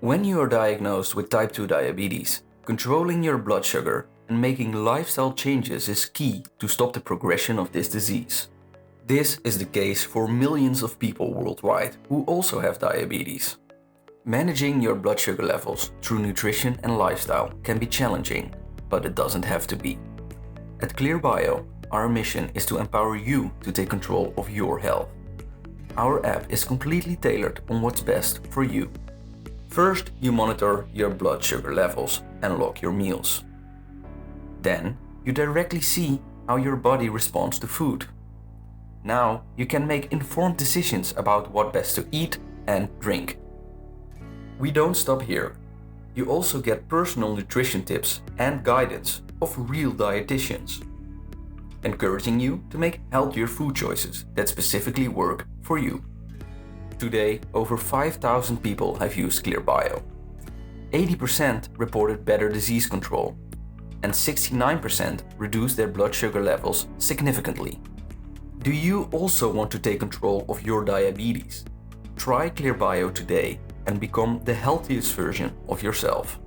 When you are diagnosed with type 2 diabetes, controlling your blood sugar and making lifestyle changes is key to stop the progression of this disease. This is the case for millions of people worldwide who also have diabetes. Managing your blood sugar levels through nutrition and lifestyle can be challenging, but it doesn't have to be. At Clear.bio, our mission is to empower you to take control of your health. Our app is completely tailored on what's best for you. First, you monitor your blood sugar levels and log your meals. Then, you directly see how your body responds to food. Now, you can make informed decisions about what best to eat and drink. We don't stop here. You also get personal nutrition tips and guidance of real dietitians, encouraging you to make healthier food choices that specifically work for you. Today, over 5,000 people have used Clear.bio. 80% reported better disease control, and 69% reduced their blood sugar levels significantly. Do you also want to take control of your diabetes? Try Clear.bio today and become the healthiest version of yourself.